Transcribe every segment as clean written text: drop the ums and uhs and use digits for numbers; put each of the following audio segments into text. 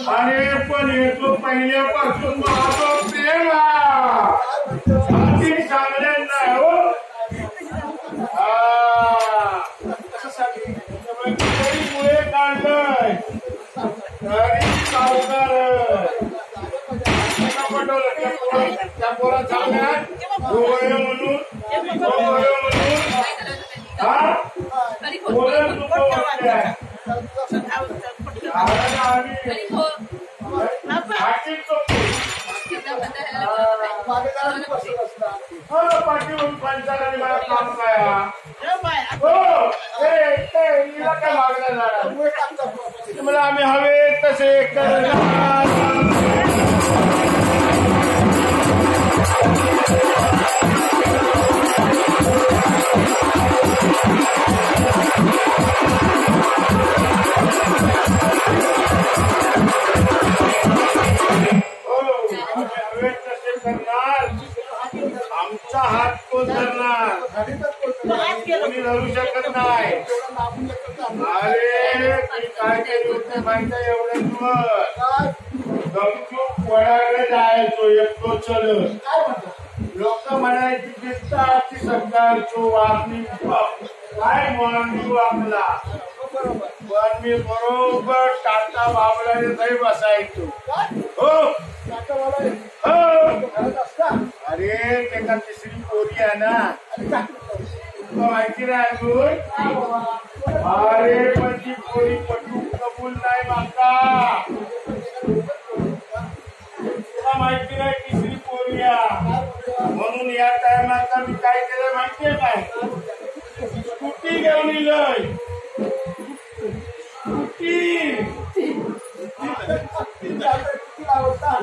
अरे पण येतो पहिल्यापासून माझं प्रेम चांगलं नाही हो. मुळे काढलंय तरी सावकार त्या पोरा चांगल्या म्हणून पाठीवरून पंचाला मला काम काय काय मागणार मला आम्ही हवे तसे आमचा हात कोण धरणार कोणी धरू शकत नाही. अरे काय केली होते माहिती एवढं गपचूप वडाकडे जायचो एकटो चलत लोक म्हणायची दिसताची सरकारचो वागणी काय म्हणू आपला पण मी बरोबर टाटा बाबळाने नाही बसायचो. हो अरे त्याला तिसरी पोरी आहे ना माहिती नाही अजून. अरे पण ती पोरी पटू कबूल नाही मागता तुला माहिती नाही तिसरी पोरी म्हणून या टायमाला मी काय केलं माहितीये काय स्कूटी घेऊन इलय.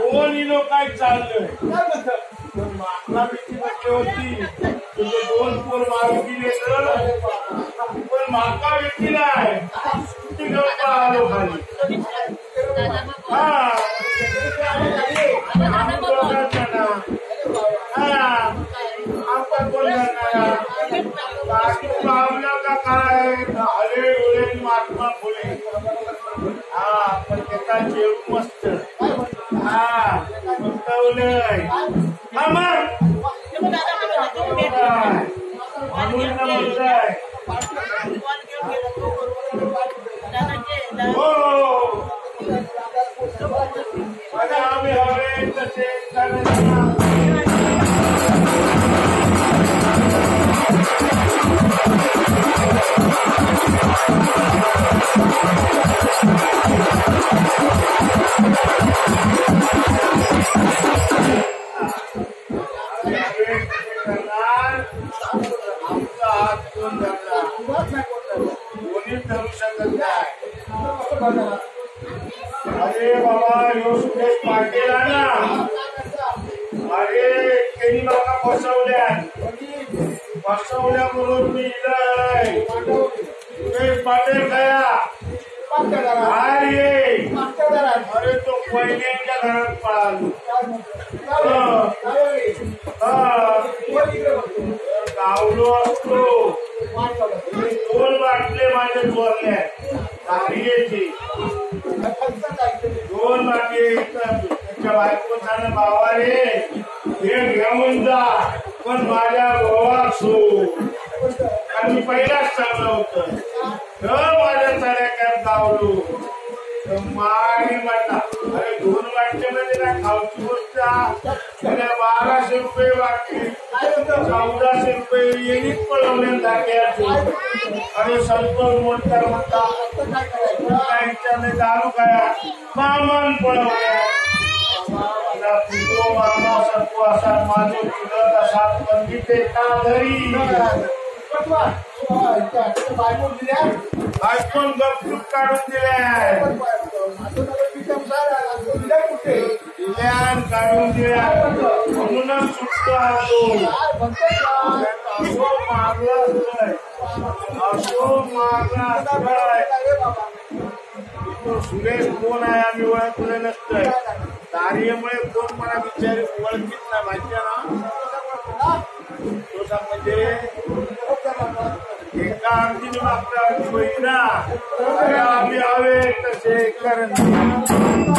कोण इलो काय चाललंय मागला भीती म्हटली होती तुझे दोन पोर मारून दिले पण माका भीती नाही स्कूटी घेऊन आलो खाली. आपण कोण करणार का काय हले डोळे महात्मा फुले पण त्याचा जेव मस्त गुंतवलंय म्हणताय हो आम्ही हवे तसे आमचा हात कोण धरला कोणी धरू शकत नाही. अरे बाबा ह्यो सुरेश पाटील आहे ना अरे त्यांनी मला फसवल्याबरोबर मी इलाय सुरेश पाटील गया अरे तो पहिल्यांच्या घरात पळालो गावलो असतो दोन बाटले माझ्या चोरल्या तारीची दोन बाटले त्याच्या बायको झालं बाबा रे हे घेऊन जा पण माझ्या गोवा सो आणि पहिलाच चांगलं होतं माझ्या चाड्यात गावलो मारी म्हटला अरे दोन वाटल्यामध्ये काय खाऊची गोष्ट 1200 वाटली 1400 येणीच पळवले जाग्याचे. अरे संतोष मोठकर म्हणता काय दारू काय मामान पळवल्या मामा सत्व असा माझे तुझं असा पंडिते का घरी आयफोन गपचूप काढून दिल्या काढून दिल्या म्हणूनच सुटतो असो मारला तो सुरेश कोण आहे आम्ही ओळखलं नसतंय कार्यामुळे कोण मला विचार ओळखीत नाही माहिती ना तो म्हणजे एका अर्थीने मागता बहिणा आम्ही हवे तसे करण